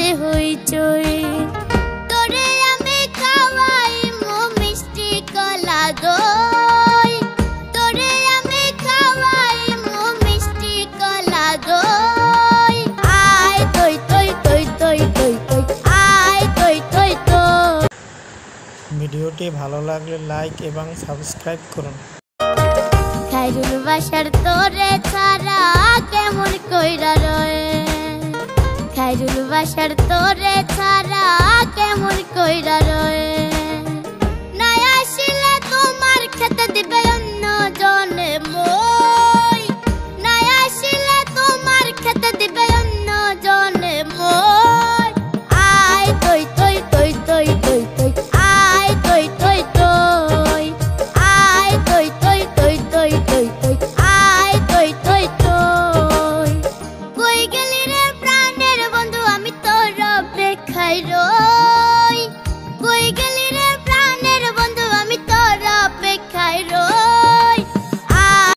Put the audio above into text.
বাজে হইচই তোরে আমি খাওয়াই মো মিষ্টি কলা দই তোরে আমি খাওয়াই মো মিষ্টি কলা দই আয় তই তই তই তই তই তই আয় তই তই তই। ভিডিওটি ভালো লাগলে লাইক এবং সাবস্ক্রাইব করুন। খাইরুল বাসার তোরে ছাড়া কেমন কইরা রয়ে খাইরুল বাসার তোরে ছাড়া